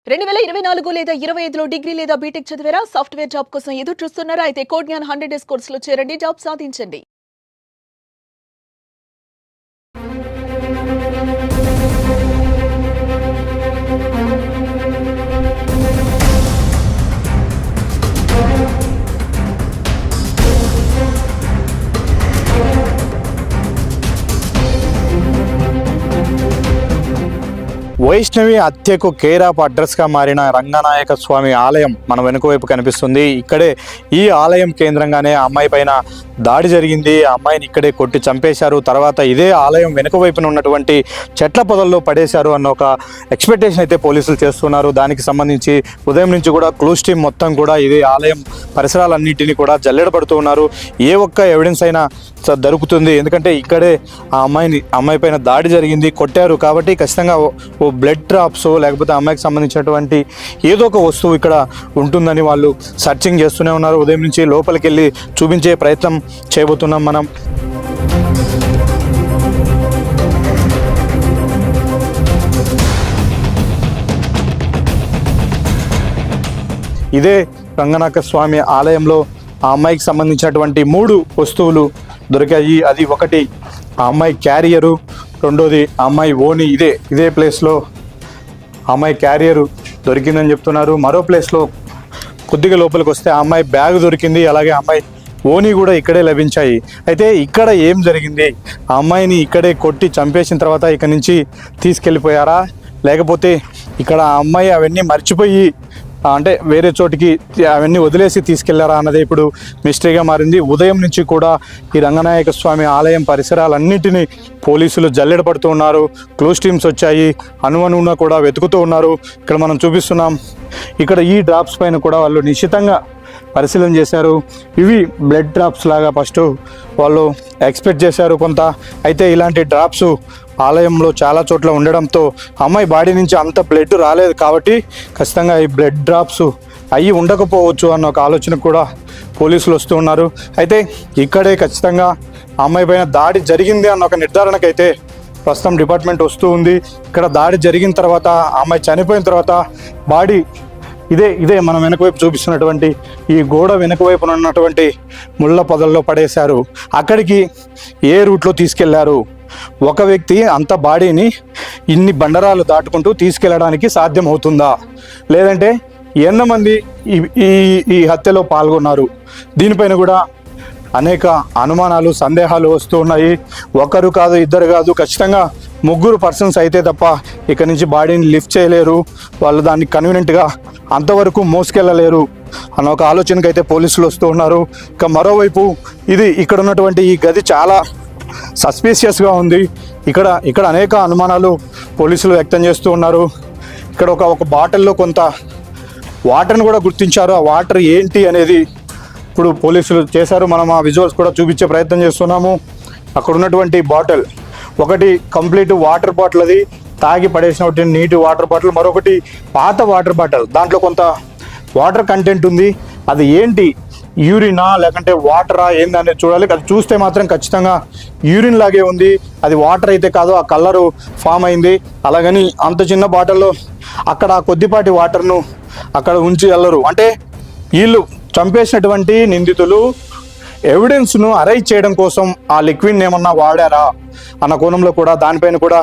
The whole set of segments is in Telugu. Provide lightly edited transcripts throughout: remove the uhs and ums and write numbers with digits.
2024 లేదా 25లో డిగ్రీ లేదా బీటెక్ చదివారా? సాఫ్ట్వేర్ జాబ్ కోసం ఎదురు చూస్తున్నారా? అయితే కోడ్ జ్ఞాన్ 100 డేస్ కోర్సులో చేరండి, జాబ్ సాధించండి. వైష్ణవి హత్యకు కేర్ ఆఫ్ అడ్రస్గా మారిన రంగనాయక స్వామి ఆలయం మన వెనుక వైపు కనిపిస్తుంది. ఇక్కడే ఈ ఆలయం కేంద్రంగానే అమ్మాయి పైన దాడి జరిగింది. ఆ అమ్మాయిని ఇక్కడే కొట్టి చంపేశారు. తర్వాత ఇదే ఆలయం వెనుక వైపున ఉన్నటువంటి చెట్ల పొదల్లో పడేశారు అన్న ఒక ఎక్స్పెక్టేషన్ అయితే పోలీసులు చేస్తున్నారు. దానికి సంబంధించి ఉదయం నుంచి కూడా క్లూస్ టీమ్ మొత్తం కూడా ఇదే ఆలయం పరిసరాలన్నింటినీ కూడా జల్లెడపడుతూ ఉన్నారు. ఏ ఒక్క ఎవిడెన్స్ అయినా దొరుకుతుంది, ఎందుకంటే ఇక్కడే ఆ అమ్మాయి పైన దాడి జరిగింది, కొట్టారు కాబట్టి ఖచ్చితంగా ఓ బ్లడ్ డ్రాప్స్ లేకపోతే అమ్మాయికి సంబంధించినటువంటి ఏదో ఒక వస్తువు ఇక్కడ ఉంటుందని వాళ్ళు సర్చింగ్ చేస్తూనే ఉన్నారు. ఉదయం నుంచి లోపలికి వెళ్ళి చూపించే ప్రయత్నం చేయబోతున్నాం మనం. ఇదే రంగనాయక స్వామి ఆలయంలో ఆ అమ్మాయికి సంబంధించినటువంటి 3 వస్తువులు దొరికాయి. అది ఒకటి ఆ అమ్మాయి క్యారియరు, రెండోది ఆ అమ్మాయి ఓని. ఇదే ప్లేస్లో ఆ అమ్మాయి క్యారియరు దొరికిందని చెప్తున్నారు. మరో ప్లేస్లో కొద్దిగా లోపలికి వస్తే ఆ అమ్మాయి బ్యాగ్ దొరికింది, అలాగే ఆ అమ్మాయి ఓని కూడా ఇక్కడే లభించాయి. అయితే ఇక్కడ ఏం జరిగింది? ఆ అమ్మాయిని ఇక్కడే కొట్టి చంపేసిన తర్వాత ఇక్కడి నుంచి తీసుకెళ్ళిపోయారా, లేకపోతే ఇక్కడ ఆ అమ్మాయి అవన్నీ మర్చిపోయి అంటే వేరే చోటికి అవన్నీ వదిలేసి తీసుకెళ్లారా అన్నది ఇప్పుడు మిస్టరీగా మారింది. ఉదయం నుంచి కూడా ఈ రంగనాయక స్వామి ఆలయం పరిసరాలన్నింటినీ పోలీసులు జల్లెడపడుతూ ఉన్నారు. క్లోజ్ టీమ్స్ వచ్చాయి, అనువనువున కూడా వెతుకుతూ ఉన్నారు. ఇక్కడ మనం చూపిస్తున్నాం, ఇక్కడ ఈ డ్రాప్స్ పైన కూడా వాళ్ళు నిశ్చితంగా పరిశీలన చేశారు. ఇవి బ్లడ్ డ్రాప్స్ లాగా ఫస్ట్ వాళ్ళు ఎక్స్పెక్ట్ చేశారు కొంత. అయితే ఇలాంటి డ్రాప్స్ ఆలయంలో చాలా చోట్ల ఉండడంతో అమ్మాయి బాడీ నుంచి అంత బ్లడ్ రాలేదు కాబట్టి ఖచ్చితంగా ఈ బ్లడ్ డ్రాప్స్ అయ్యి ఉండకపోవచ్చు అన్న ఒక ఆలోచన కూడా పోలీసులు వస్తూ ఉన్నారు. అయితే ఇక్కడే ఖచ్చితంగా అమ్మాయి పైన దాడి జరిగింది అన్న ఒక నిర్ధారణకైతే ప్రస్తుతం డిపార్ట్మెంట్ వస్తూ ఉంది. ఇక్కడ దాడి జరిగిన తర్వాత అమ్మాయి చనిపోయిన తర్వాత బాడీ ఇదే మనం వెనక వైపు చూపిస్తున్నటువంటి ఈ గోడ వెనక వైపున ఉన్నటువంటి ముళ్ళ పొదల్లో పడేశారు. అక్కడికి ఏ రూట్లో తీసుకెళ్లారు? ఒక వ్యక్తి అంత బాడీని ఇన్ని బండరాలు దాటుకుంటూ తీసుకెళ్ళడానికి సాధ్యం అవుతుందా, లేదంటే ఎంతమంది ఈ హత్యలో పాల్గొన్నారు? దీనిపైన కూడా అనేక అనుమానాలు, సందేహాలు వస్తూ ఉన్నాయి. ఒకరు కాదు, ఇద్దరు కాదు, ఖచ్చితంగా 3 పర్సన్స్ అయితే తప్ప ఇక్కడి నుంచి బాడీని లిఫ్ట్ చేయలేరు. వాళ్ళు దాన్ని కన్వీనియంట్గా అంతవరకు మోసుకెళ్ళలేరు అన్న ఒక ఆలోచనకు అయితే పోలీసులు వస్తూ ఉన్నారు. ఇక మరోవైపు ఇక్కడ ఉన్నటువంటి ఈ గది చాలా సస్పీషియస్గా ఉంది. ఇక్కడ అనేక అనుమానాలు పోలీసులు వ్యక్తం చేస్తూ ఉన్నారు. ఇక్కడ ఒక బాటిల్లో కొంత వాటర్ని కూడా గుర్తించారు. ఆ వాటర్ ఏంటి అనేది ఇప్పుడు పోలీసులు చేశారు. మనం ఆ విజువల్స్ కూడా చూపించే ప్రయత్నం చేస్తున్నాము. అక్కడ ఉన్నటువంటి బాటిల్ ఒకటి కంప్లీట్ వాటర్ బాటిల్, అది తాగి పడేసినటువంటి నీటి వాటర్ బాటిల్. మరొకటి పాత వాటర్ బాటిల్, దాంట్లో కొంత వాటర్ కంటెంట్ ఉంది. అది ఏంటి, యూరినా లేకంటే వాటరా ఏందనేది చూడాలి. అది చూస్తే మాత్రం ఖచ్చితంగా యూరిన్ లాగే ఉంది, అది వాటర్ అయితే కాదు, ఆ కలరు ఫామ్ అయింది. అలాగని అంత చిన్న బాటిల్లో అక్కడ కొద్దిపాటి వాటర్ను అక్కడ ఉంచి వెళ్ళరు. అంటే వీళ్ళు చంపేసినటువంటి నిందితులు ఎవిడెన్స్ను అరైజ్ చేయడం కోసం ఆ లిక్విడ్ని ఏమన్నా వాడారా అన్న కోణంలో కూడా దానిపైన కూడా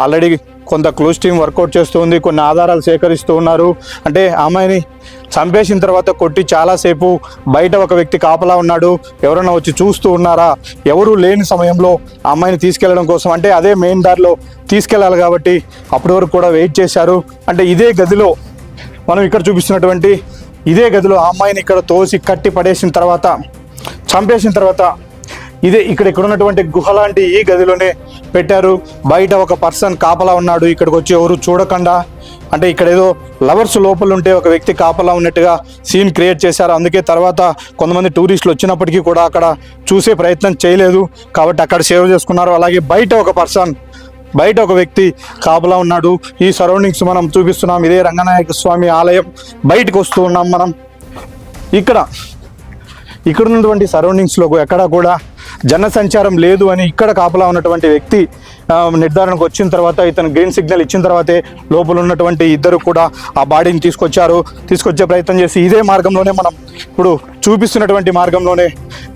ఆల్రెడీ కొంత క్లోజ్ టీమ్ వర్కౌట్ చేస్తూ ఉంది. కొన్ని ఆధారాలు సేకరిస్తూ ఉన్నారు. అంటే అమ్మాయిని చంపేసిన తర్వాత కొట్టి చాలాసేపు బయట ఒక వ్యక్తి కాపలా ఉన్నాడు, ఎవరైనా వచ్చి చూస్తూ ఉన్నారా, ఎవరు లేని సమయంలో ఆ అమ్మాయిని తీసుకెళ్లడం కోసం, అంటే అదే మెయిన్ దారిలో తీసుకెళ్ళాలి కాబట్టి అప్పటి వరకు కూడా వెయిట్ చేశారు. అంటే ఇదే గదిలో మనం ఇక్కడ చూపిస్తున్నటువంటి ఇదే గదిలో ఆ అమ్మాయిని ఇక్కడ తోసి కట్టి పడేసిన తర్వాత, చంపేసిన తర్వాత ఇక్కడ ఉన్నటువంటి గుహ లాంటి ఈ గదిలోనే పెట్టారు. బయట ఒక పర్సన్ కాపలా ఉన్నాడు, ఇక్కడికి వచ్చి ఎవరు చూడకుండా. అంటే ఇక్కడ ఏదో లవర్స్ లోపల ఉంటే ఒక వ్యక్తి కాపలా ఉన్నట్టుగా సీన్ క్రియేట్ చేశారు. అందుకే తర్వాత కొంతమంది టూరిస్టులు వచ్చినప్పటికీ కూడా అక్కడ చూసే ప్రయత్నం చేయలేదు కాబట్టి అక్కడ సేవ్ చేసుకున్నారు. అలాగే బయట ఒక వ్యక్తి కాపలా ఉన్నాడు. ఈ సరౌండింగ్స్ మనం చూపిస్తున్నాం. ఇదే రంగనాయక స్వామి ఆలయం బయటకు వస్తూ ఉన్నాం మనం. ఇక్కడ ఉన్నటువంటి సరౌండింగ్స్లో ఎక్కడా కూడా జనసంచారం లేదు అని ఇక్కడ కాపలా ఉన్నటువంటి వ్యక్తి నిర్ధారణకు వచ్చిన తర్వాత ఇతను గ్రీన్ సిగ్నల్ ఇచ్చిన తర్వాతే లోపల ఉన్నటువంటి ఇద్దరు కూడా ఆ బాడీని తీసుకొచ్చే ప్రయత్నం చేసి ఇదే మార్గంలోనే మనం ఇప్పుడు చూపిస్తున్నటువంటి మార్గంలోనే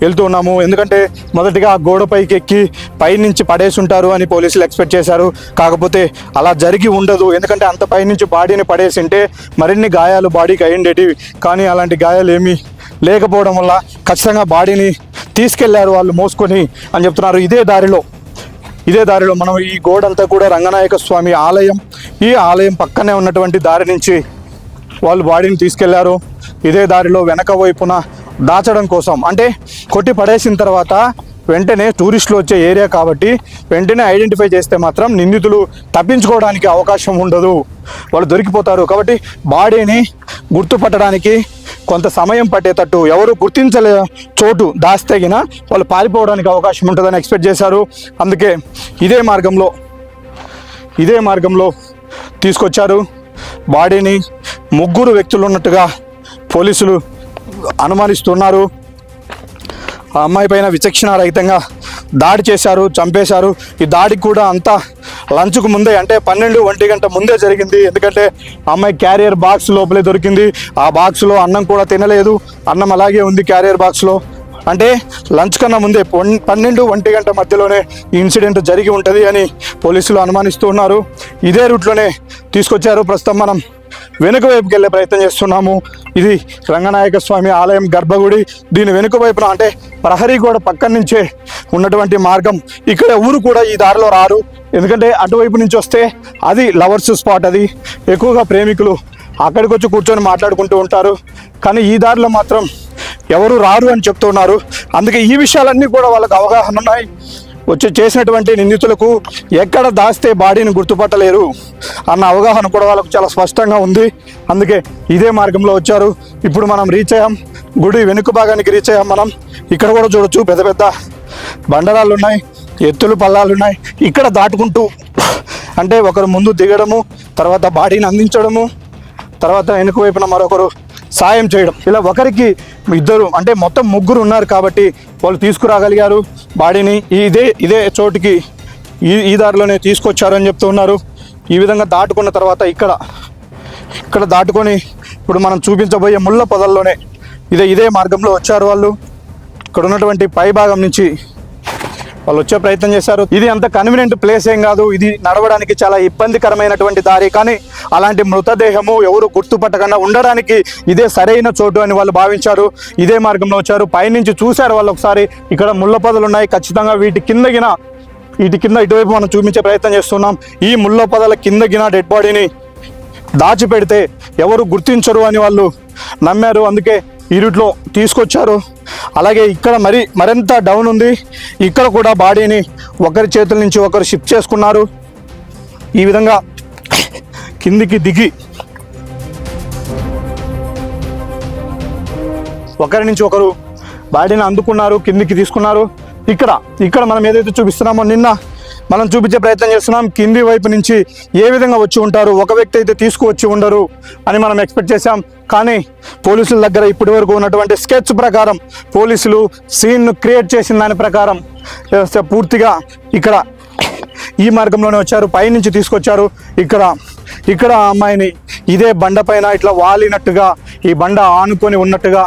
వెళ్తూ ఉన్నాము. ఎందుకంటే మొదటిగా ఆ గోడపైకి ఎక్కి పైనుంచి పడేసి ఉంటారు అని పోలీసులు ఎక్స్పెక్ట్ చేశారు. కాకపోతే అలా జరిగి ఉండదు. ఎందుకంటే అంత పైనుంచి బాడీని పడేసి ఉంటే మరిన్ని గాయాలు బాడీకి అయ్యిండేటివి. కానీ అలాంటి గాయాలు ఏమీ లేకపోవడం వల్ల ఖచ్చితంగా బాడీని తీసుకెళ్లారు వాళ్ళు మోసుకొని అని చెప్తున్నారు. ఇదే దారిలో మనం ఈ గోడంతా కూడా రంగనాయక స్వామి ఆలయం, ఈ ఆలయం పక్కనే ఉన్నటువంటి దారి నుంచి వాళ్ళు బాడీని తీసుకెళ్లారు. ఇదే దారిలో వెనక వైపున దాచడం కోసం, అంటే కొట్టి పడేసిన తర్వాత వెంటనే టూరిస్టులు వచ్చే ఏరియా కాబట్టి వెంటనే ఐడెంటిఫై చేస్తే మాత్రం నిందితులు తప్పించుకోవడానికి అవకాశం ఉండదు, వాళ్ళు దొరికిపోతారు. కాబట్టి బాడీని గుర్తుపట్టడానికి కొంత సమయం పట్టేటట్టు ఎవరు గుర్తించలే చోటు దాస్తగిన వాళ్ళు పారిపోవడానికి అవకాశం ఉంటుందని ఎక్స్పెక్ట్ చేశారు. అందుకే ఇదే మార్గంలో తీసుకొచ్చారు బాడీని. 3 వ్యక్తులు ఉన్నట్టుగా పోలీసులు అనుమానిస్తున్నారు. ఆ అమ్మాయి పైన విచక్షణారహితంగా దాడి చేశారు, చంపేశారు. ఈ దాడికి కూడా అంతా లంచ్కు ముందే, అంటే 12-1 గంట ముందే జరిగింది. ఎందుకంటే అమ్మాయి క్యారియర్ బాక్స్ లోపలే దొరికింది. ఆ బాక్స్లో అన్నం కూడా తినలేదు, అన్నం అలాగే ఉంది క్యారియర్ బాక్స్లో. అంటే లంచ్ కన్నా ముందే 12-1 గంట మధ్యలోనే ఈ ఇన్సిడెంట్ జరిగి ఉంటుంది అని పోలీసులు అనుమానిస్తూ ఉన్నారు. ఇదే రూట్లోనే తీసుకొచ్చారు. ప్రస్తుతం మనం వెనుక వైపుకి వెళ్ళే ప్రయత్నం చేస్తున్నాము. ఇది రంగనాయక స్వామి ఆలయం గర్భగుడి. దీని వెనుక వైపున, అంటే ప్రహరీ గోడ పక్కన నుంచే ఉన్నటువంటి మార్గం. ఇక్కడ ఊరు కూడా ఈ దారిలో రారు, ఎందుకంటే అటువైపు నుంచి వస్తే అది లవర్స్ స్పాట్, అది ఎక్కువగా ప్రేమికులు అక్కడికి వచ్చి కూర్చొని మాట్లాడుకుంటూ ఉంటారు. కానీ ఈ దారిలో మాత్రం ఎవరు రారు అని చెప్తున్నారు. అందుకే ఈ విషయాలన్నీ కూడా వాళ్ళకి అవగాహన ఉన్నాయి. చేసినటువంటి నిందితులకు ఎక్కడ దాస్తే బాడీని గుర్తుపట్టలేరు అన్న అవగాహన కూడా వాళ్ళకు చాలా స్పష్టంగా ఉంది. అందుకే ఇదే మార్గంలో వచ్చారు. ఇప్పుడు మనం రీచ్ అయ్యాం, గుడి వెనుక భాగానికి రీచ్ అయ్యాం. మనం ఇక్కడ కూడా చూడొచ్చు, పెద్ద పెద్ద బండరాళ్ళు ఉన్నాయి, ఎత్తులు పల్లాలు ఉన్నాయి. ఇక్కడ దాటుకుంటూ, అంటే ఒకరు ముందు దిగడము, తర్వాత బాడీని అందించడము, తర్వాత వెనుక వైపున మరొకరు సాయం చేయడం, ఇలా ఒకరికి ఇద్దరు, అంటే మొత్తం 3 ఉన్నారు కాబట్టి వాళ్ళు తీసుకురాగలిగారు బాడీని. ఇదే చోటుకి ఈ దారిలోనే తీసుకొచ్చారని చెప్తూ ఉన్నారు. ఈ విధంగా దాటుకున్న తర్వాత ఇక్కడ దాటుకొని ఇప్పుడు మనం చూపించబోయే ముళ్ళ పొదల్లోనే ఇదే మార్గంలో వచ్చారు వాళ్ళు. ఇక్కడ ఉన్నటువంటి పై భాగం నుంచి వాళ్ళు వచ్చే ప్రయత్నం చేశారు. ఇది అంత కన్వీనియంట్ ప్లేస్ ఏం కాదు, ఇది నడవడానికి చాలా ఇబ్బందికరమైనటువంటి దారి. కానీ అలాంటి మృతదేహము ఎవరు గుర్తుపట్టకుండా ఉండడానికి ఇదే సరైన చోటు అని వాళ్ళు భావించారు. ఇదే మార్గంలో వచ్చారు. పైనుంచి చూశారు వాళ్ళు ఒకసారి, ఇక్కడ ముళ్ళ పొదలు ఉన్నాయి. ఖచ్చితంగా వీటి కింద ఇటువైపు మనం చూపించే ప్రయత్నం చేస్తున్నాం. ఈ ముళ్ళ పొదల కిందగిన డెడ్ బాడీని దాచిపెడితే ఎవరు గుర్తించరు అని వాళ్ళు నమ్మారు. అందుకే ఈ రూట్లో తీసుకొచ్చారు. అలాగే ఇక్కడ మరింత డౌన్ ఉంది. ఇక్కడ కూడా బాడీని ఒకరి చేతుల నుంచి ఒకరు షిఫ్ట్ చేసుకున్నారు. ఈ విధంగా కిందికి దిగి ఒకరి నుంచి ఒకరు బాడీని అందుకున్నారు, కిందికి తీసుకున్నారు. ఇక్కడ మనం ఏదైతే చూపిస్తున్నామో నిన్న మనం చూపించే ప్రయత్నం చేస్తున్నాం. కింది వైపు నుంచి ఏ విధంగా వచ్చి ఉంటారు, ఒక వ్యక్తి అయితే తీసుకువచ్చి ఉండరు అని మనం ఎక్స్పెక్ట్ చేశాం. కానీ పోలీసుల దగ్గర ఇప్పటి వరకు ఉన్నటువంటి స్కెచ్ ప్రకారం, పోలీసులు సీన్ను క్రియేట్ చేసిన దాని ప్రకారం పూర్తిగా ఇక్కడ ఈ మార్గంలోనే వచ్చారు. పైనుంచి తీసుకొచ్చారు. ఇక్కడ ఆ అమ్మాయిని ఇదే బండ పైన ఇట్లా వాలినట్టుగా, ఈ బండ ఆనుకొని ఉన్నట్టుగా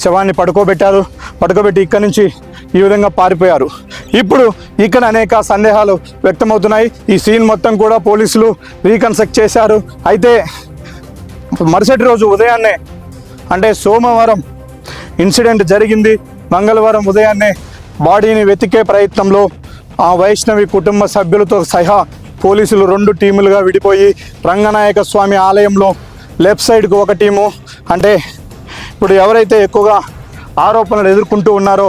శవాన్ని పడుకోబెట్టి ఇక్కడి నుంచి ఈ విధంగా పారిపోయారు. ఇప్పుడు ఇక్కడ అనేక సందేహాలు వ్యక్తమవుతున్నాయి. ఈ సీన్ మొత్తం కూడా పోలీసులు రీకన్స్ట్రక్ట్ చేశారు. అయితే మరుసటి రోజు ఉదయాన్నే, అంటే సోమవారం ఇన్సిడెంట్ జరిగింది, మంగళవారం ఉదయాన్నే బాడీని వెతికే ప్రయత్నంలో ఆ వైష్ణవి కుటుంబ సభ్యులతో సహా పోలీసులు 2 టీములుగా విడిపోయి రంగనాయక స్వామి ఆలయంలో లెఫ్ట్ సైడ్కు ఒక టీము, అంటే ఇప్పుడు ఎవరైతే ఎక్కువగా ఆరోపణలు ఎదుర్కొంటూ ఉన్నారో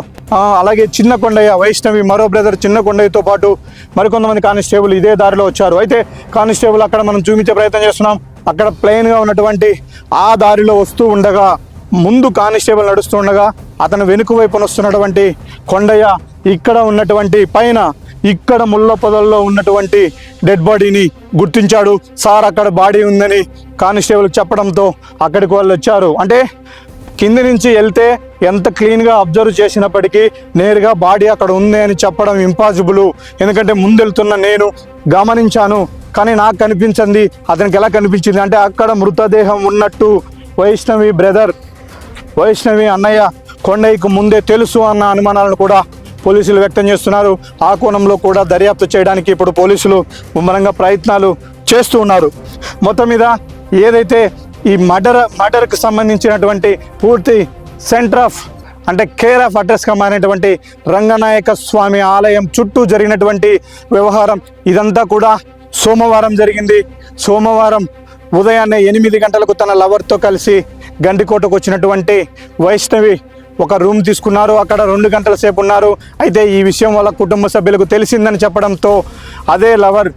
అలాగే చిన్న కొండయ్య, వైష్ణవి మరో బ్రదర్ చిన్న కొండయ్యతో పాటు మరికొంతమంది కానిస్టేబుల్ ఇదే దారిలో వచ్చారు. అయితే కానిస్టేబుల్ అక్కడ మనం చూపించే ప్రయత్నం చేస్తున్నాం. అక్కడ ప్లెయిన్గా ఉన్నటువంటి ఆ దారిలో వస్తూ ఉండగా, ముందు కానిస్టేబుల్ నడుస్తుండగా అతను వెనుక వైపున వస్తున్నటువంటి కొండయ్య ఇక్కడ ఉన్నటువంటి పైన ఇక్కడ ముళ్ళ పొదల్లో ఉన్నటువంటి డెడ్ బాడీని గుర్తించాడు. సార్ అక్కడ బాడీ ఉందని కానిస్టేబుల్ చెప్పడంతో అక్కడికి వాళ్ళు వచ్చారు. అంటే కింది నుంచి వెళ్తే ఎంత క్లీన్గా అబ్జర్వ్ చేసినప్పటికీ నేరుగా బాడీ అక్కడ ఉంది అని చెప్పడం ఇంపాసిబుల్. ఎందుకంటే ముందెళ్తున్న నేను గమనించాను, కానీ నాకు కనిపించింది, అతనికి ఎలా కనిపించింది అంటే అక్కడ మృతదేహం ఉన్నట్టు వైష్ణవి అన్నయ్య కొండయ్యకు ముందే తెలుసు అన్న అనుమానాలను కూడా పోలీసులు వ్యక్తం చేస్తున్నారు. ఆ కోణంలో కూడా దర్యాప్తు చేయడానికి ఇప్పుడు పోలీసులు ముమ్మరంగా ప్రయత్నాలు చేస్తూ ఉన్నారు. మొత్తం మీద ఏదైతే ఈ మర్డర్కి సంబంధించినటువంటి పూర్తి సెంటర్ ఆఫ్ అంటే కేర్ ఆఫ్ అడ్రస్గా మారినటువంటి రంగనాయక స్వామి ఆలయం చుట్టూ జరిగినటువంటి వ్యవహారం ఇదంతా కూడా సోమవారం జరిగింది. సోమవారం ఉదయాన్నే 8 గంటలకు తన లవర్తో కలిసి గండికోటకు వచ్చినటువంటి వైష్ణవి ఒక రూమ్ తీసుకున్నారు. అక్కడ 2 గంటల సేపు ఉన్నారు. అయితే ఈ విషయం వాళ్ళ కుటుంబ సభ్యులకు తెలిసిందని చెప్పడంతో అదే లవర్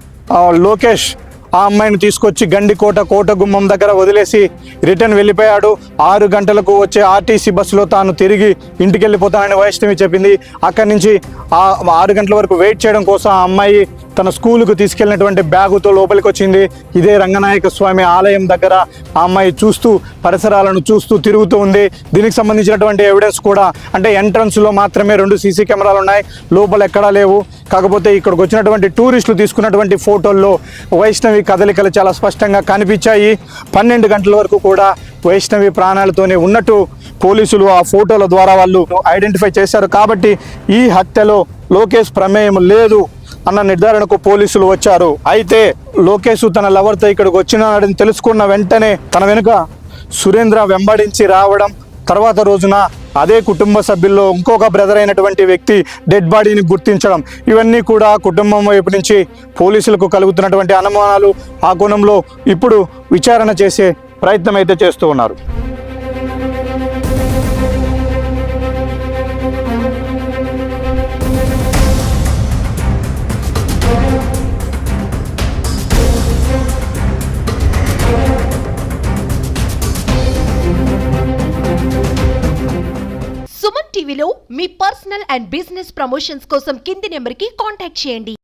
లోకేష్ ఆ అమ్మాయిని తీసుకొచ్చి గండికోట కోట గుమ్మం దగ్గర వదిలేసి రిటర్న్ వెళ్ళిపోయాడు. 6 గంటలకు వచ్చే ఆర్టీసీ బస్సులో తాను తిరిగి ఇంటికి వెళ్ళిపోతానని వైష్ణవి చెప్పింది. అక్కడి నుంచి 6 గంటల వరకు వెయిట్ చేయడం కోసం ఆ అమ్మాయి తన స్కూలుకు తీసుకెళ్ళినటువంటి బ్యాగుతో లోపలికి వచ్చింది. ఇదే రంగనాయక స్వామి ఆలయం దగ్గర ఆ అమ్మాయి పరిసరాలను చూస్తూ తిరుగుతూ ఉంది. దీనికి సంబంధించినటువంటి ఎవిడెన్స్ కూడా అంటే ఎంట్రన్స్లో మాత్రమే 2 సీసీ కెమెరాలు ఉన్నాయి, లోపల ఎక్కడా లేవు. కాకపోతే ఇక్కడికి వచ్చినటువంటి టూరిస్టులు తీసుకున్నటువంటి ఫోటోల్లో వైష్ణవి కదలికలు చాలా స్పష్టంగా కనిపించాయి. 12 గంటల వరకు కూడా వైష్ణవి ప్రాణాలతోనే ఉన్నట్టు పోలీసులు ఆ ఫోటోల ద్వారా వాళ్ళు ఐడెంటిఫై చేశారు. కాబట్టి ఈ హత్యలో లోకేష్ ప్రమేయం లేదు అన్న నిర్ధారణకు పోలీసులు వచ్చారు. అయితే లోకేష్ తన లవర్తో ఇక్కడికి వచ్చినాడని తెలుసుకున్న వెంటనే తన వెనుక సురేంద్ర వెంబడించి రావడం, తర్వాత రోజున అదే కుటుంబ సభ్యుల్లో ఇంకొక బ్రదర్ అయినటువంటి వ్యక్తి డెడ్ బాడీని గుర్తించడం, ఇవన్నీ కూడా కుటుంబం వైపు నుంచి పోలీసులకు కలుగుతున్నటువంటి అనుమానాలు. ఆ కోణంలో ఇప్పుడు విచారణ చేసే ప్రయత్నం అయితే చేస్తూ ఉన్నారు. సుమన్ టీవీలో మీ పర్సనల్ అండ్ బిజినెస్ ప్రమోషన్స్ కోసం కింది నెంబర్కి కాంటాక్ట్ చేయండి.